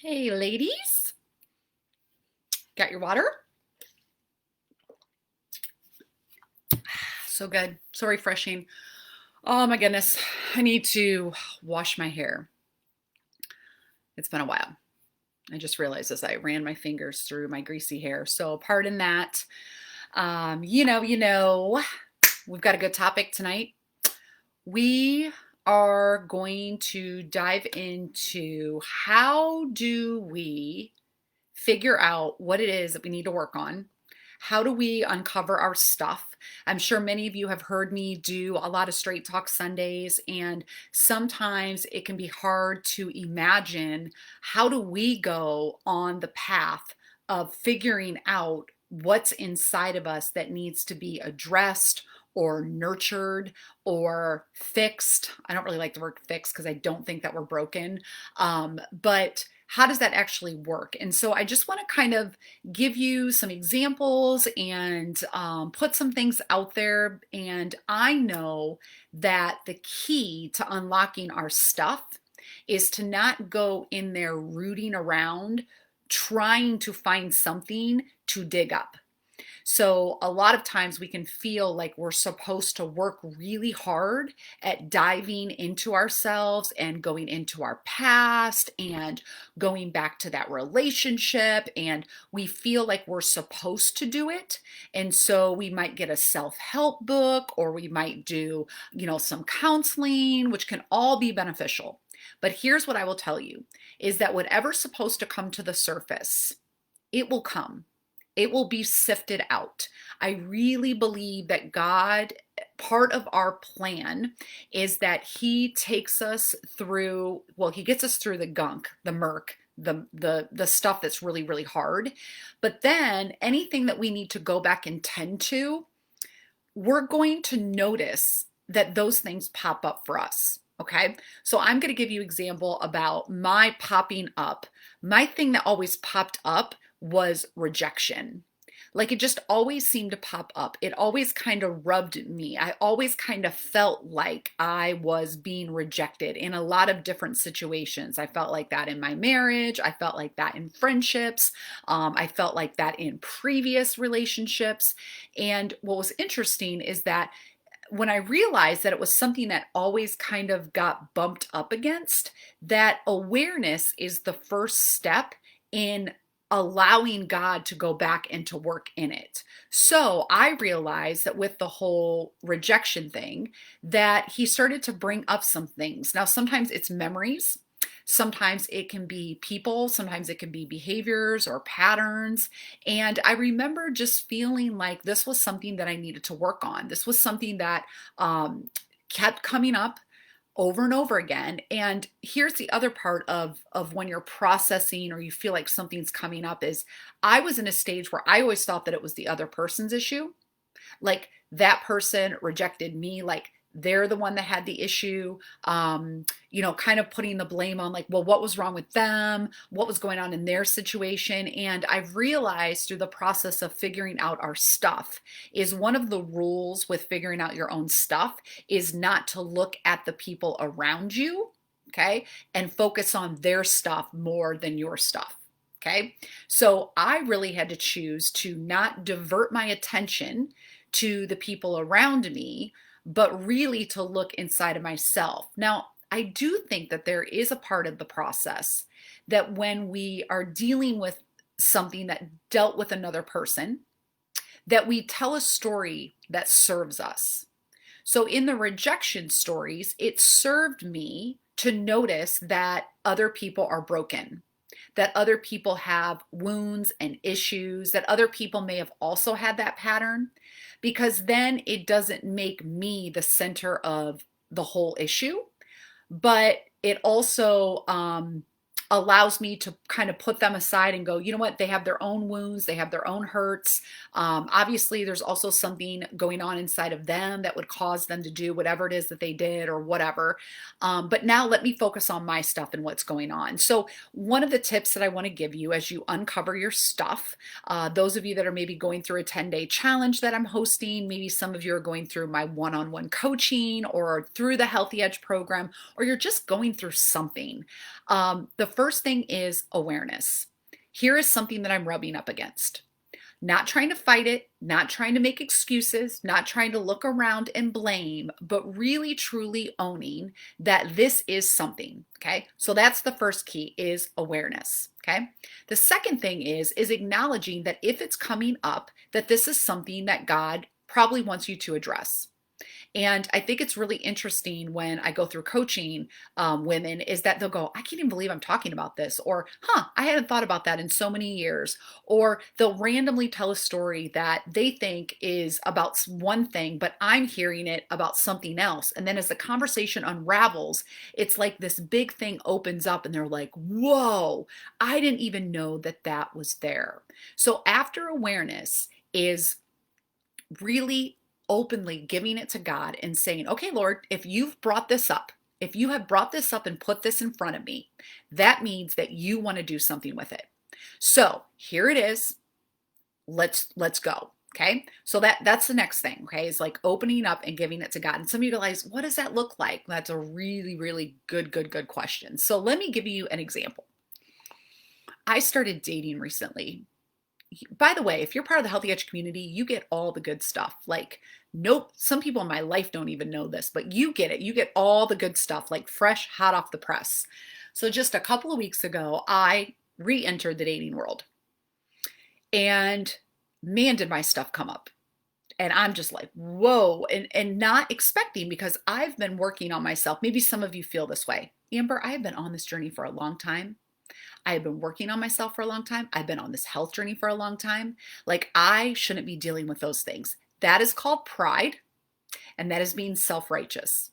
Hey, ladies, got your water? So good, so refreshing. Oh my goodness, I need to wash my hair. It's been a while. I just realized as I ran my fingers through my greasy hair. So, pardon that. We've got a good topic tonight. We are going to dive into how do we figure out what it is that we need to work on. How do we uncover our stuff? I'm sure many of you have heard me do a lot of Straight Talk Sundays, and sometimes it can be hard to imagine how do we go on the path of figuring out what's inside of us that needs to be addressed or nurtured or fixed. I don't really like the word fixed because I don't think that we're broken. But how does that actually work? And so I just want to kind of give you some examples and put some things out there. And I know that the key to unlocking our stuff is to not go in there rooting around trying to find something to dig up. So a lot of times we can feel like we're supposed to work really hard at diving into ourselves and going into our past and going back to that relationship. And we feel like we're supposed to do it. And so we might get a self-help book or we might do, some counseling, which can all be beneficial. But here's what I will tell you is that whatever's supposed to come to the surface, it will come. It will be sifted out. I really believe that God, part of our plan is that He takes us through, well, He gets us through the gunk, the murk, the stuff that's really, really hard. But then anything that we need to go back and tend to, we're going to notice that those things pop up for us. Okay. So I'm going to give you example about my popping up. My thing that always popped up was rejection. Like it just always seemed to pop up. It always kind of rubbed me. I always kind of felt like I was being rejected in a lot of different situations. I felt like that in my marriage. I felt like that in friendships. I felt like that in previous relationships. And what was interesting is that when I realized that it was something that always kind of got bumped up against, that awareness is the first step in allowing God to go back and to work in it. So I realized that with the whole rejection thing, that He started to bring up some things. Now, sometimes it's memories. Sometimes it can be people, sometimes it can be behaviors or patterns. And I remember just feeling like this was something that I needed to work on. This was something that kept coming up over and over again. And here's the other part of when you're processing or you feel like something's coming up is I was in a stage where I always thought that it was the other person's issue. Like that person rejected me, like they're the one that had the issue, kind of putting the blame on like, well, what was wrong with them? What was going on in their situation? And I've realized through the process of figuring out our stuff is one of the rules with figuring out your own stuff is not to look at the people around you, okay, and focus on their stuff more than your stuff. Okay. So I really had to choose to not divert my attention to the people around me, but really to look inside of myself. Now, I do think that there is a part of the process that when we are dealing with something that dealt with another person, that we tell a story that serves us. So in the rejection stories, it served me to notice that other people are broken, that other people have wounds and issues, that other people may have also had that pattern, because then it doesn't make me the center of the whole issue, but it also allows me to kind of put them aside and go, you know what, they have their own wounds, they have their own hurts. Obviously, there's also something going on inside of them that would cause them to do whatever it is that they did or whatever. But now let me focus on my stuff and what's going on. So, one of the tips that I want to give you as you uncover your stuff, those of you that are maybe going through a 10-day challenge that I'm hosting, maybe some of you are going through my one-on-one coaching or through the Healthy Edge program, or you're just going through something. The first thing is awareness. Here is something that I'm rubbing up against. Not trying to fight it, not trying to make excuses, not trying to look around and blame, but really truly owning that this is something, okay? So that's the first key is awareness, okay? The second thing is acknowledging that if it's coming up, that this is something that God probably wants you to address. And I think it's really interesting when I go through coaching women is that they'll go, I can't even believe I'm talking about this. Or, I hadn't thought about that in so many years. Or they'll randomly tell a story that they think is about one thing, but I'm hearing it about something else. And then as the conversation unravels, it's like this big thing opens up and they're like, whoa, I didn't even know that that was there. So after awareness is really openly giving it to God and saying, okay, Lord, if you've brought this up, if you have brought this up and put this in front of me, that means that you want to do something with it. So here it is. Let's go. Okay. So that's the next thing. Okay. Is like opening up and giving it to God. And some of you realize, what does that look like? That's a really, really good question. So let me give you an example. I started dating recently. By the way, if you're part of the Healthy Edge community, you get all the good stuff. Like, nope, some people in my life don't even know this, but you get it. You get all the good stuff, like fresh, hot off the press. So just a couple of weeks ago, I re-entered the dating world. And man, did my stuff come up. And I'm just like, whoa, and not expecting because I've been working on myself. Maybe some of you feel this way. Amber, I have been on this journey for a long time. I have been working on myself for a long time. I've been on this health journey for a long time. Like, I shouldn't be dealing with those things. That is called pride, and that is being self-righteous.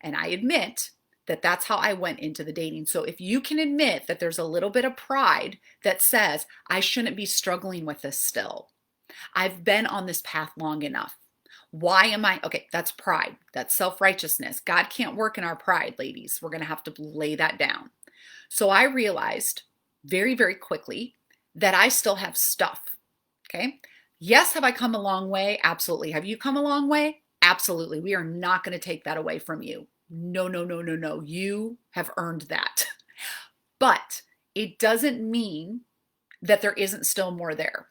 And I admit that that's how I went into the dating. So if you can admit that there's a little bit of pride that says, I shouldn't be struggling with this still. I've been on this path long enough. Why am I? Okay, that's pride. That's self-righteousness. God can't work in our pride, ladies. We're going to have to lay that down. So I realized very, very quickly that I still have stuff. Okay. Yes, have I come a long way? Absolutely. Have you come a long way? Absolutely. We are not going to take that away from you. No, no, no, no, no. You have earned that. But it doesn't mean that there isn't still more there.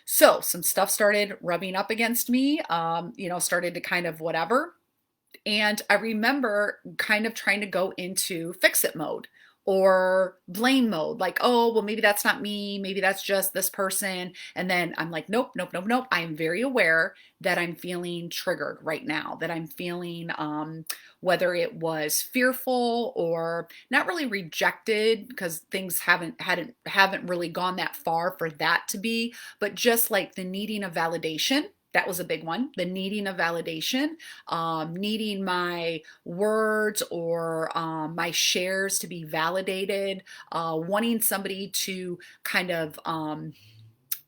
So some stuff started rubbing up against me, started to kind of whatever. And I remember kind of trying to go into fix it mode or blame mode, like, oh, well, maybe that's not me. Maybe that's just this person. And then I'm like, nope, nope, nope, nope. I am very aware that I'm feeling triggered right now, that I'm feeling whether it was fearful or not really rejected because things haven't really gone that far for that to be, but just like the needing of validation. That was a big one. The needing of validation, needing my words or my shares to be validated, wanting somebody to kind of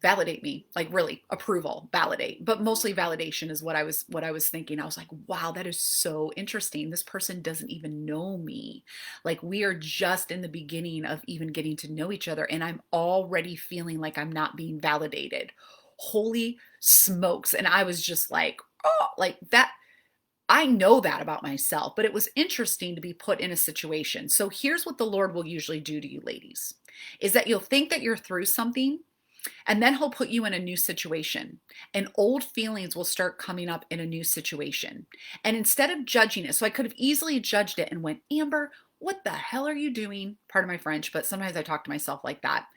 validate me, like really approval, validate, but mostly validation is what I was thinking. I was like, wow, that is so interesting. This person doesn't even know me. Like, we are just in the beginning of even getting to know each other, and I'm already feeling like I'm not being validated. Holy smokes. And I was just like, oh, like that. I know that about myself, but it was interesting to be put in a situation. So here's what the Lord will usually do to you ladies, is that you'll think that you're through something, and then he'll put you in a new situation, and old feelings will start coming up in a new situation. And instead of judging it, so I could have easily judged it and went, Amber, what the hell are you doing? Pardon my French, but sometimes I talk to myself like that.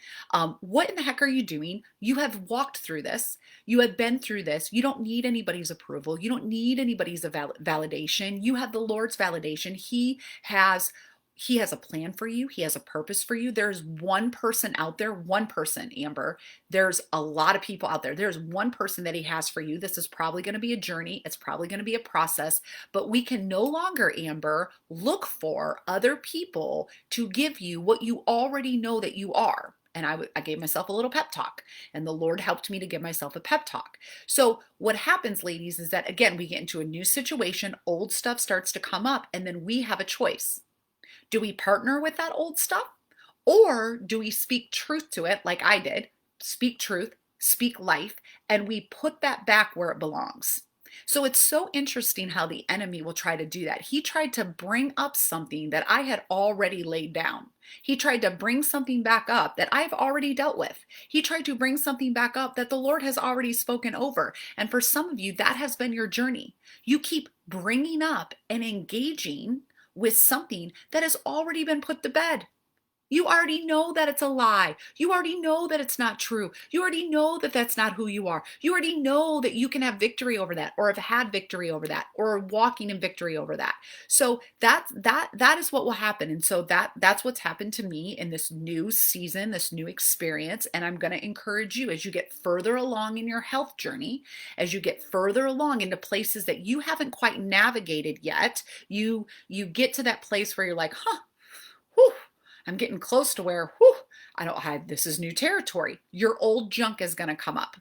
What in the heck are you doing? You have walked through this. You have been through this. You don't need anybody's approval. You don't need anybody's validation. You have the Lord's validation. He has a plan for you. He has a purpose for you. There's one person out there, one person, Amber. There's a lot of people out there. There's one person that he has for you. This is probably going to be a journey. It's probably going to be a process, but we can no longer, Amber, look for other people to give you what you already know that you are. And I gave myself a little pep talk, and the Lord helped me to give myself a pep talk. So what happens, ladies, is that, again, we get into a new situation, old stuff starts to come up, and then we have a choice. Do we partner with that old stuff, or do we speak truth to it like I did? Speak truth, speak life, and we put that back where it belongs. So it's so interesting how the enemy will try to do that. He tried to bring up something that I had already laid down. He tried to bring something back up that I've already dealt with. He tried to bring something back up that the Lord has already spoken over. And for some of you, that has been your journey. You keep bringing up and engaging with something that has already been put to bed. You already know that it's a lie. You already know that it's not true. You already know that that's not who you are. You already know that you can have victory over that, or have had victory over that, or are walking in victory over that. So that is what will happen. And so that's what's happened to me in this new season, this new experience. And I'm going to encourage you, as you get further along in your health journey, as you get further along into places that you haven't quite navigated yet, you get to that place where you're like, huh, whew, I'm getting close to where, whew, I don't have, this is new territory. Your old junk is going to come up.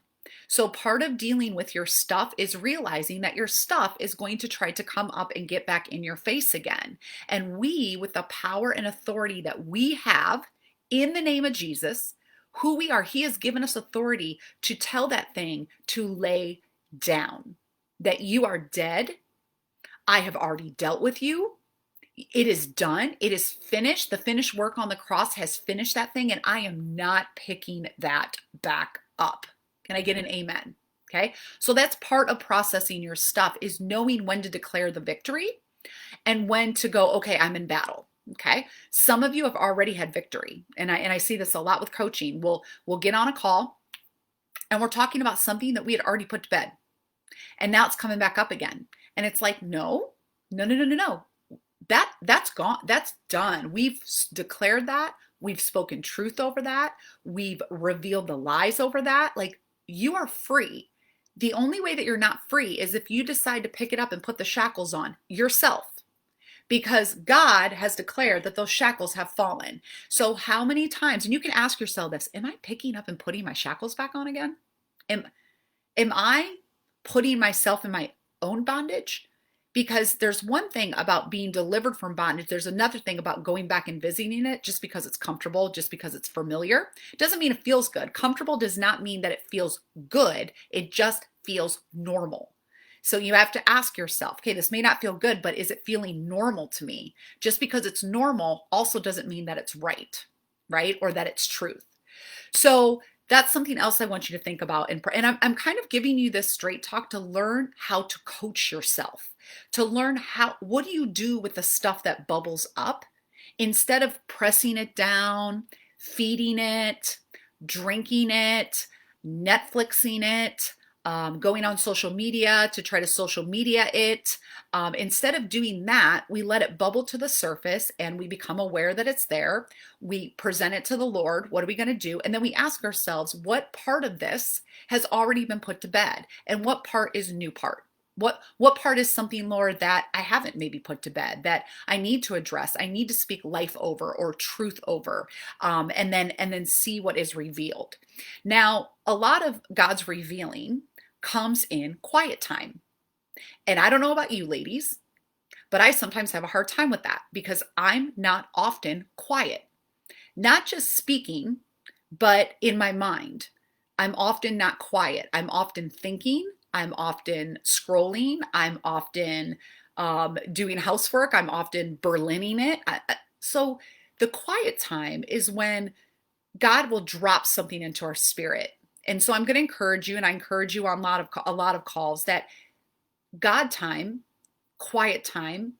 So part of dealing with your stuff is realizing that your stuff is going to try to come up and get back in your face again. And we, with the power and authority that we have in the name of Jesus, who we are, he has given us authority to tell that thing to lay down, that you are dead. I have already dealt with you. It is done. It is finished. The finished work on the cross has finished that thing, and I am not picking that back up. Can I get an amen? Okay. So that's part of processing your stuff, is knowing when to declare the victory and when to go, okay, I'm in battle. Okay. Some of you have already had victory. And I see this a lot with coaching. We'll get on a call and we're talking about something that we had already put to bed. And now it's coming back up again. And it's like, no, no, no, no, no, no. That's gone. That's done. We've declared that. We've spoken truth over that. We've revealed the lies over that. Like, you are free. The only way that you're not free is if you decide to pick it up and put the shackles on yourself, because God has declared that those shackles have fallen. So how many times, and you can ask yourself this, am I picking up and putting my shackles back on again? Am I putting myself in my own bondage? Because there's one thing about being delivered from bondage. There's another thing about going back and visiting it just because it's comfortable, just because it's familiar. It doesn't mean it feels good. Comfortable does not mean that it feels good. It just feels normal. So you have to ask yourself, okay, this may not feel good, but is it feeling normal to me? Just because it's normal also doesn't mean that it's right? Or that it's truth. So that's something else I want you to think about. And I'm kind of giving you this straight talk to learn how to coach yourself, to learn what do you do with the stuff that bubbles up instead of pressing it down, feeding it, drinking it, Netflixing it, going on social media to try to social media it. Instead of doing that, we let it bubble to the surface and we become aware that it's there. We present it to the Lord. What are we going to do? And then we ask ourselves, what part of this has already been put to bed? And what part is a new part? What part is something, Lord, that I haven't maybe put to bed, that I need to address? I need to speak life over or truth over, and then see what is revealed. Now, a lot of God's revealing comes in quiet time. And I don't know about you ladies, but I sometimes have a hard time with that because I'm not often quiet. Not just speaking, but in my mind. I'm often not quiet. I'm often thinking. I'm often scrolling. I'm often doing housework. I'm often Berlining it. So the quiet time is when God will drop something into our spirit. And so I'm going to encourage you, and I encourage you on a lot of calls, that God time, quiet time,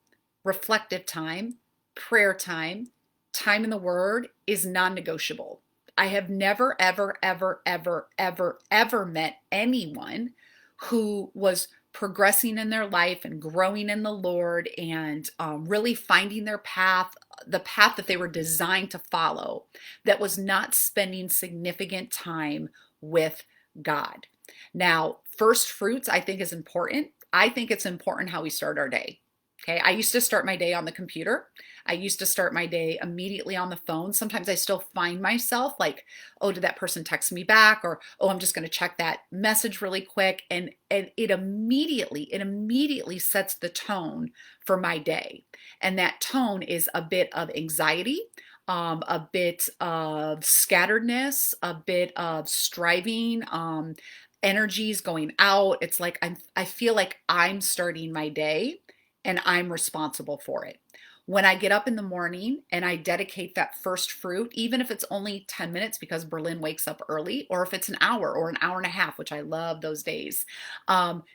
reflective time, prayer time, time in the Word is non-negotiable. I have never, ever, ever, ever, ever, ever met anyone who was progressing in their life and growing in the Lord and really finding their path, the path that they were designed to follow, that was not spending significant time with God. Now, first fruits, I think, is important. I think it's important how we start our day. Okay, I used to start my day on the computer. I used to start my day immediately on the phone. Sometimes I still find myself like, oh, did that person text me back? Or, oh, I'm just going to check that message really quick. And it immediately sets the tone for my day. And that tone is a bit of anxiety, a bit of scatteredness, a bit of striving, Energy's going out. It's like I feel like I'm starting my day and I'm responsible for it. When I get up in the morning and I dedicate that first fruit, even if it's only 10 minutes because Berlin wakes up early, or if it's an hour or an hour and a half, which I love those days,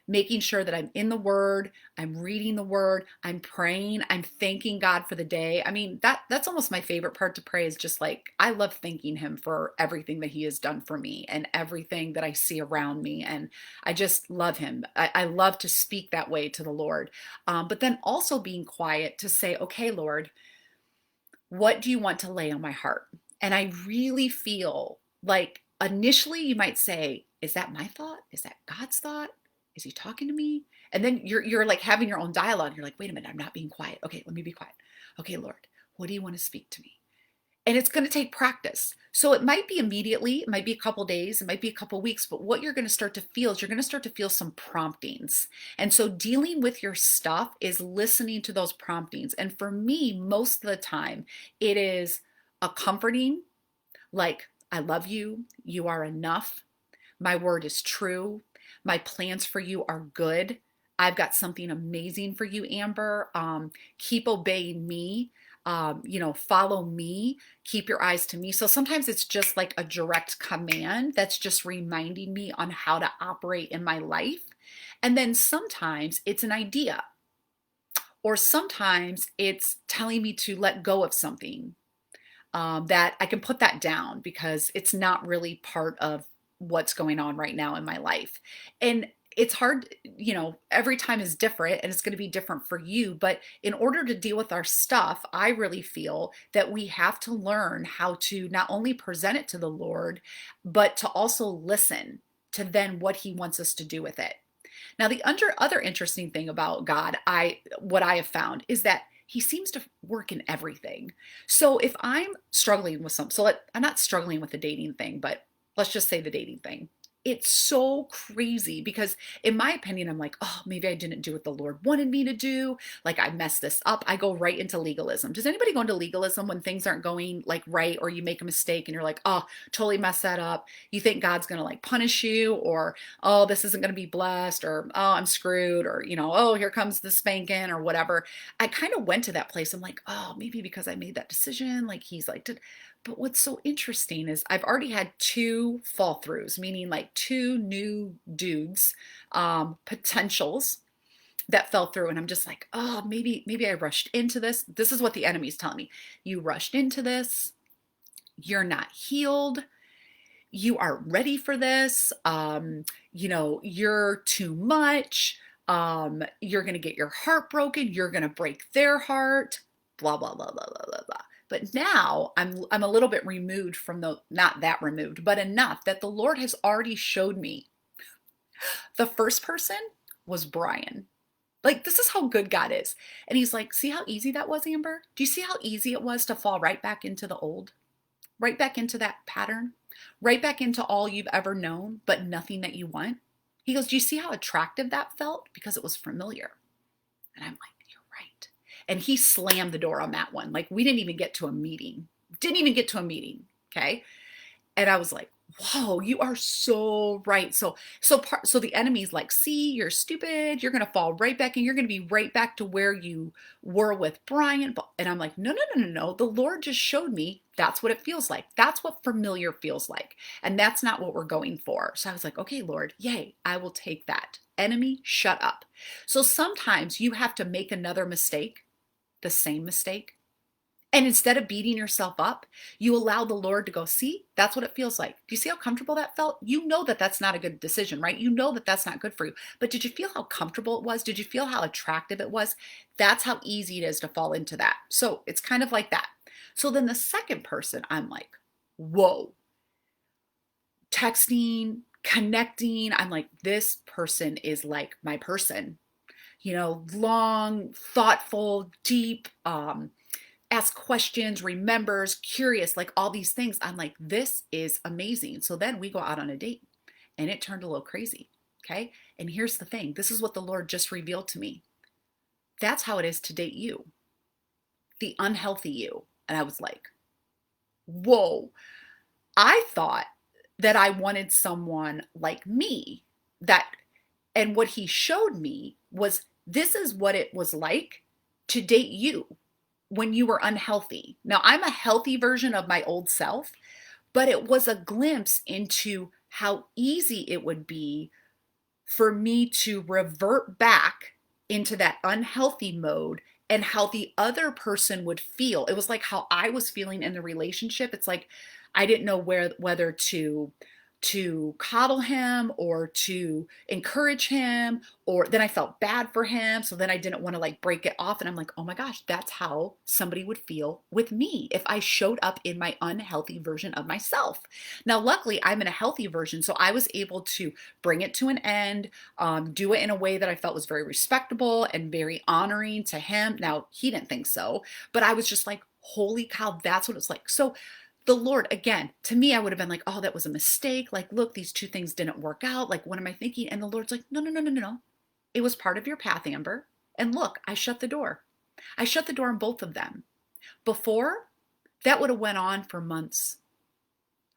making sure that I'm in the Word, I'm reading the Word, I'm praying, I'm thanking God for the day. I mean, that's almost my favorite part to pray is just like I love thanking Him for everything that He has done for me and everything that I see around me, and I just love Him. I love to speak that way to the Lord, but then also being quiet to say, okay, Lord, what do you want to lay on my heart? And I really feel like initially you might say, is that my thought? Is that God's thought? Is he talking to me? And then you're like having your own dialogue. You're like, wait a minute, I'm not being quiet. Okay, let me be quiet. Okay, Lord, what do you want to speak to me? And it's going to take practice. So it might be immediately, it might be a couple days, it might be a couple weeks, but what you're going to start to feel is you're going to start to feel some promptings. And so dealing with your stuff is listening to those promptings. And for me, most of the time, it is a comforting, like, I love you, you are enough, my word is true, my plans for you are good. I've got something amazing for you, Amber. Keep obeying me. Follow me, keep your eyes to me. So sometimes it's just like a direct command that's just reminding me on how to operate in my life. And then sometimes it's an idea, or sometimes it's telling me to let go of something, that I can put that down because it's not really part of what's going on right now in my life. And it's hard, every time is different and it's going to be different for you. But in order to deal with our stuff, I really feel that we have to learn how to not only present it to the Lord, but to also listen to then what he wants us to do with it. Now, the other interesting thing about God, what I have found is that he seems to work in everything. So if I'm struggling with I'm not struggling with the dating thing, but let's just say the dating thing. It's so crazy because, in my opinion, I'm like, oh, maybe I didn't do what the Lord wanted me to do. Like, I messed this up. I go right into legalism. Does anybody go into legalism when things aren't going like right, or you make a mistake and you're like, oh, totally messed that up? You think God's going to like punish you, or, oh, this isn't going to be blessed, or, oh, I'm screwed, or, oh, here comes the spanking, or whatever. I kind of went to that place. I'm like, oh, maybe because I made that decision, like he's like, but what's so interesting is I've already had two fall throughs, meaning like two new dudes, potentials that fell through. And I'm just like, oh, maybe I rushed into this. This is what the enemy's telling me. You rushed into this. You're not healed. You aren't ready for this. You're too much. You're going to get your heart broken. You're going to break their heart. Blah, blah, blah, blah, blah, blah, blah. But now I'm a little bit removed from not that removed, but enough that the Lord has already showed me. The first person was Brian. Like, this is how good God is. And he's like, see how easy that was, Amber? Do you see how easy it was to fall right back into the old? Right back into that pattern? Right back into all you've ever known, but nothing that you want? He goes, do you see how attractive that felt? Because it was familiar. And I'm like, you're right. And he slammed the door on that one. Like, we didn't even get to a meeting. Didn't even get to a meeting. Okay. And I was like, whoa, you are so right. So the enemy's like, see, you're stupid. You're going to fall right back and you're going to be right back to where you were with Brian. And I'm like, no, no, no, no, no. The Lord just showed me that's what it feels like. That's what familiar feels like. And that's not what we're going for. So I was like, okay, Lord, yay, I will take that. Enemy, shut up. So sometimes you have to make another mistake, the same mistake. And instead of beating yourself up, you allow the Lord to go, see, that's what it feels like. Do you see how comfortable that felt? You know that that's not a good decision, right? You know that that's not good for you. But did you feel how comfortable it was? Did you feel how attractive it was? That's how easy it is to fall into that. So it's kind of like that. So then the second person, I'm like, whoa, texting, connecting. I'm like, this person is like my person, long, thoughtful, deep, ask questions, remembers, curious, like all these things. I'm like, this is amazing. So then we go out on a date and it turned a little crazy. Okay. And here's the thing. This is what the Lord just revealed to me. That's how it is to date you, the unhealthy you. And I was like, whoa, I thought that I wanted someone like me that, and what he showed me was this is what it was like to date you when you were unhealthy. Now, I'm a healthy version of my old self, but it was a glimpse into how easy it would be for me to revert back into that unhealthy mode and how the other person would feel. It was like how I was feeling in the relationship. It's like I didn't know whether to coddle him or to encourage him, or then I felt bad for him, so then I didn't want to like break it off, and I'm like, oh my gosh, that's how somebody would feel with me if I showed up in my unhealthy version of myself. Now luckily I'm in a healthy version, so I was able to bring it to an end, do it in a way that I felt was very respectable and very honoring to him. Now he didn't think so, but I was just like, holy cow, that's what it's like. So the Lord, again, to me, I would have been like, oh, that was a mistake. Like, look, these two things didn't work out. Like, what am I thinking? And the Lord's like, no, no, no, no, no, no. It was part of your path, Amber. And look, I shut the door. I shut the door on both of them. Before, that would have went on for months.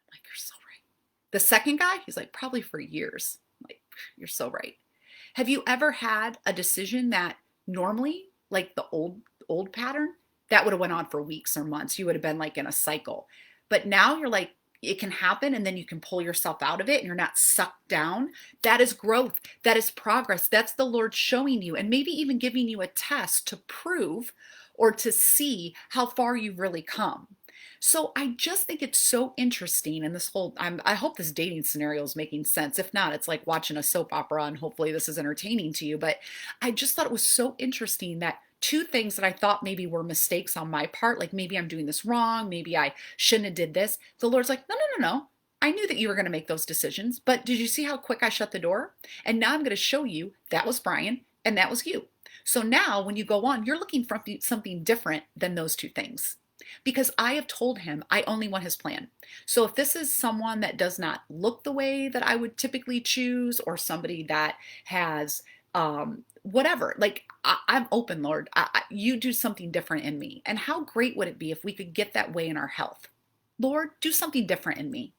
I'm like, you're so right. The second guy, he's like, probably for years. I'm like, you're so right. Have you ever had a decision that normally, like the old pattern, that would have went on for weeks or months? You would have been like in a cycle. But now you're like, it can happen and then you can pull yourself out of it and you're not sucked down. That is growth. That is progress. That's the Lord showing you and maybe even giving you a test to prove or to see how far you've really come. So I just think it's so interesting. And this whole, I hope this dating scenario is making sense. If not, it's like watching a soap opera and hopefully this is entertaining to you. But I just thought it was so interesting that two things that I thought maybe were mistakes on my part, like maybe I'm doing this wrong, maybe I shouldn't have did this. The Lord's like, no, no, no, no. I knew that you were going to make those decisions, but did you see how quick I shut the door? And now I'm going to show you that was Brian and that was you. So now when you go on, you're looking for something different than those two things. Because I have told him I only want his plan. So if this is someone that does not look the way that I would typically choose, or somebody that has whatever, like I'm open, Lord. You do something different in me. And how great would it be if we could get that way in our health? Lord, do something different in me.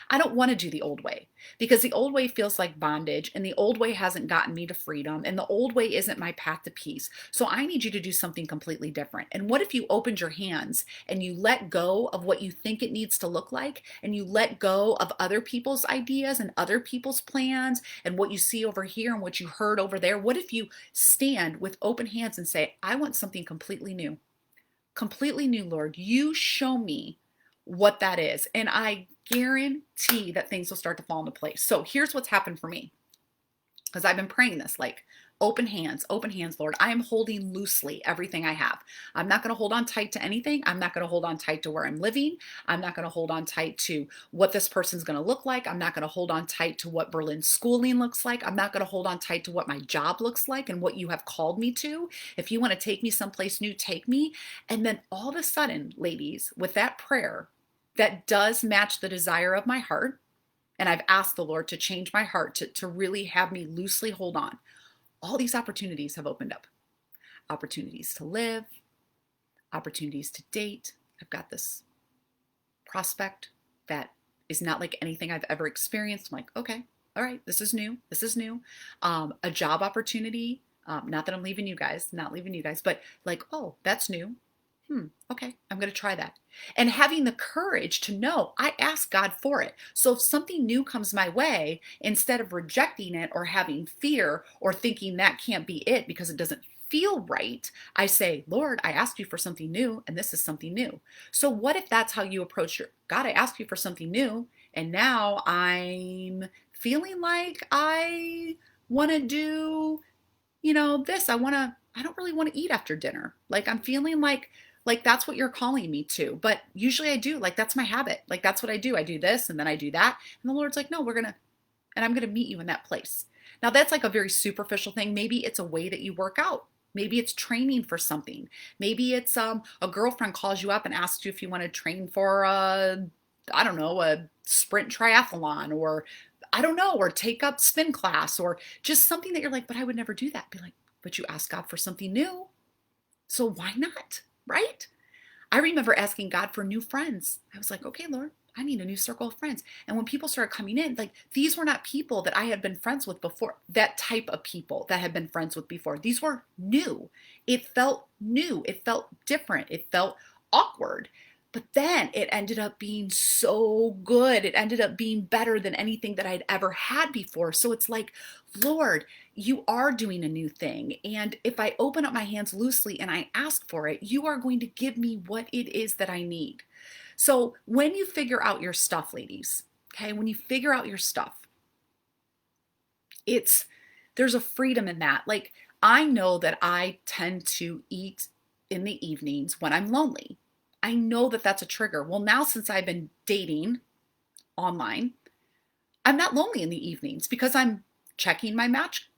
I don't want to do the old way because the old way feels like bondage and the old way hasn't gotten me to freedom and the old way isn't my path to peace. So I need you to do something completely different. And what if you opened your hands and you let go of what you think it needs to look like and you let go of other people's ideas and other people's plans and what you see over here and what you heard over there? What if you stand with open hands and say, I want something completely new? Completely new, Lord. You show me what that is. And I guarantee that things will start to fall into place. So here's what's happened for me, because I've been praying this, like open hands, Lord. I am holding loosely everything I have. I'm not going to hold on tight to anything. I'm not going to hold on tight to where I'm living. I'm not going to hold on tight to what this person's going to look like. I'm not going to hold on tight to what Berlin schooling looks like. I'm not going to hold on tight to what my job looks like and what you have called me to. If you want to take me someplace new, take me. And then all of a sudden, ladies, with that prayer that does match the desire of my heart, and I've asked the Lord to change my heart to really have me loosely hold on, all these opportunities have opened up. Opportunities to live, opportunities to date. I've got this prospect that is not like anything I've ever experienced. I'm like, okay, all right, this is new. This is new. A job opportunity. Not that I'm leaving you guys, not leaving you guys, but like, oh, that's new. Okay, I'm going to try that. And having the courage to know I asked God for it. So if something new comes my way, instead of rejecting it or having fear or thinking that can't be it because it doesn't feel right, I say, Lord, I asked you for something new and this is something new. So what if that's how you approach your God? I asked you for something new and now I'm feeling like I want to do, this. I don't really want to eat after dinner. Like I'm feeling like that's what you're calling me to. But usually I do. Like that's my habit. Like that's what I do. I do this and then I do that. And the Lord's like, no, and I'm going to meet you in that place. Now that's like a very superficial thing. Maybe it's a way that you work out. Maybe it's training for something. Maybe it's a girlfriend calls you up and asks you if you want to train for I don't know, a sprint triathlon, or I don't know, or take up spin class, or just something that you're like, but I would never do that. Be like, but you asked God for something new. So why not? Right? I remember asking God for new friends. I was like, okay, Lord, I need a new circle of friends. And when people started coming in, like these were not people that I had been friends with before, that type of people that had been friends with before. These were new. It felt new. It felt different. It felt awkward. But then it ended up being so good. It ended up being better than anything that I'd ever had before. So it's like, Lord, you are doing a new thing. And if I open up my hands loosely and I ask for it, you are going to give me what it is that I need. So when you figure out your stuff, ladies, okay, when you figure out your stuff, it's there's a freedom in that. Like I know that I tend to eat in the evenings when I'm lonely. I know that that's a trigger. Well, now since I've been dating online, I'm not lonely in the evenings because I'm checking my match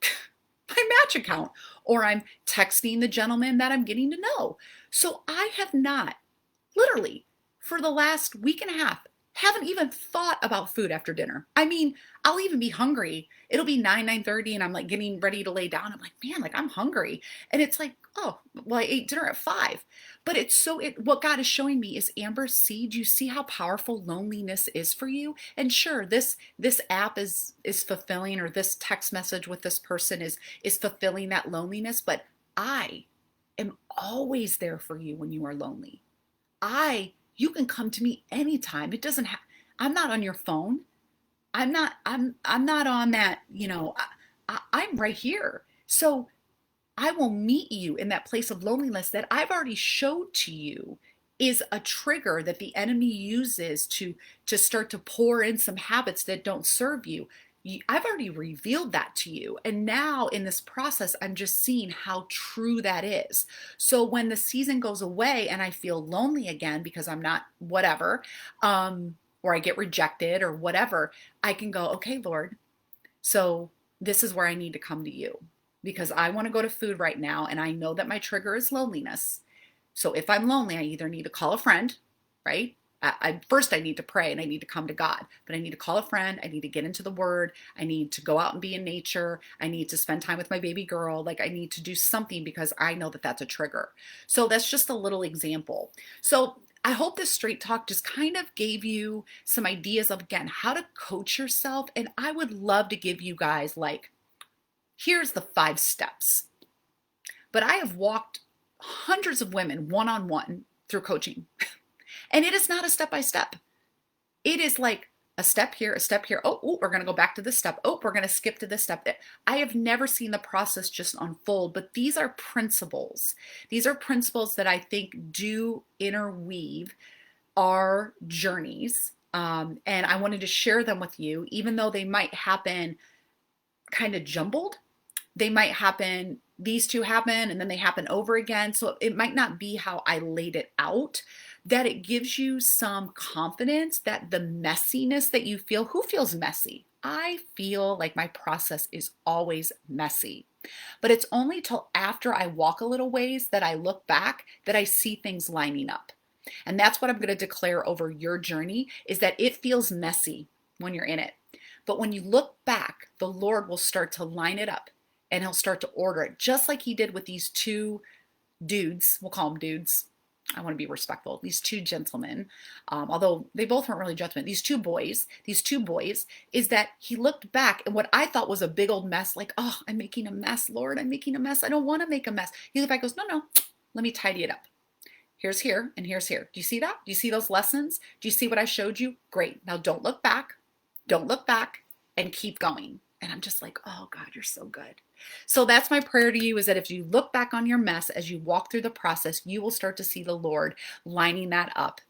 my match account or I'm texting the gentleman that I'm getting to know. So I have not literally for the last week and a half haven't even thought about food after dinner. I mean, I'll even be hungry. It'll be 9:30 and I'm like getting ready to lay down. I'm like, man, like I'm hungry. And it's like, oh, well, I ate dinner at 5. But it's so what God is showing me is, Amber, see, do you see how powerful loneliness is for you? And sure, this app is fulfilling, or this text message with this person is fulfilling that loneliness, but I am always there for you when you are lonely. You can come to me anytime. It doesn't have, I'm not on your phone. I'm not on that, I'm right here. So I will meet you in that place of loneliness that I've already showed to you is a trigger that the enemy uses to start to pour in some habits that don't serve you. I've already revealed that to you. And now in this process, I'm just seeing how true that is. So when the season goes away and I feel lonely again because I'm not whatever, or I get rejected or whatever, I can go, okay, Lord, so this is where I need to come to you because I want to go to food right now. And I know that my trigger is loneliness. So if I'm lonely, I either need to call a friend, right? First, I need to pray and I need to come to God, but I need to call a friend. I need to get into the word. I need to go out and be in nature. I need to spend time with my baby girl. Like I need to do something because I know that that's a trigger. So that's just a little example. So I hope this straight talk just kind of gave you some ideas of, again, how to coach yourself. And I would love to give you guys like, here's the 5 steps. But I have walked hundreds of women one-on-one through coaching. And it is not a step by step. It is like a step here, a step here. Oh, we're going to go back to this step. Oh, we're going to skip to this step. I have never seen the process just unfold, but these are principles. These are principles that I think do interweave our journeys. And I wanted to share them with you, even though they might happen kind of jumbled. They might happen, these two happen, and then they happen over again. So it might not be how I laid it out, that it gives you some confidence that the messiness that you feel, who feels messy? I feel like my process is always messy, but it's only till after I walk a little ways that I look back that I see things lining up. And that's what I'm going to declare over your journey, is that it feels messy when you're in it. But when you look back, the Lord will start to line it up and he'll start to order it, just like he did with these 2 dudes. We'll call them dudes. I want to be respectful. These 2 gentlemen, although they both weren't really gentlemen, these two boys, is that he looked back and what I thought was a big old mess, like, oh, I'm making a mess, Lord, I'm making a mess. I don't want to make a mess. He looked back and goes, no, let me tidy it up. Here's here and here's here. Do you see that? Do you see those lessons? Do you see what I showed you? Great. Now don't look back. Don't look back and keep going. And I'm just like, oh God, you're so good. So that's my prayer to you, is that if you look back on your mess as you walk through the process, you will start to see the Lord lining that up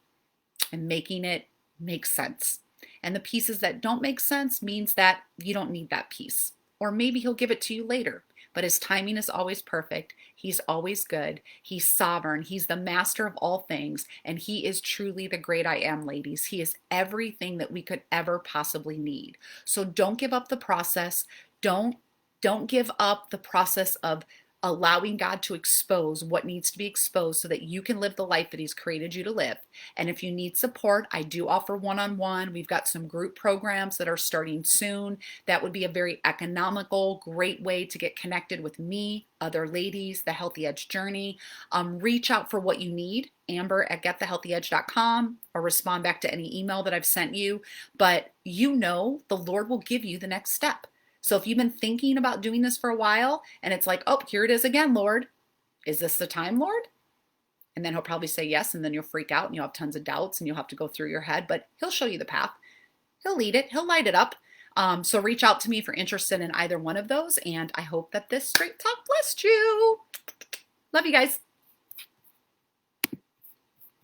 and making it make sense. And the pieces that don't make sense means that you don't need that piece. Or maybe he'll give it to you later. But his timing is always perfect. He's always good. He's sovereign. He's the master of all things. And he is truly the great I am, ladies. He is everything that we could ever possibly need. So don't give up the process. Don't give up the process of allowing God to expose what needs to be exposed so that you can live the life that He's created you to live. And if you need support, I do offer one-on-one. We've got some group programs that are starting soon. That would be a very economical, great way to get connected with me, other ladies, the Healthy Edge Journey. Reach out for what you need, amber@getthehealthyedge.com, or respond back to any email that I've sent you. But you know the Lord will give you the next step. So if you've been thinking about doing this for a while and it's like, oh, here it is again, Lord, is this the time, Lord? And then He'll probably say yes, and then you'll freak out and you'll have tons of doubts and you'll have to go through your head, but He'll show you the path. He'll lead it. He'll light it up. So reach out to me if you're interested in either one of those. And I hope that this straight talk blessed you. Love you guys.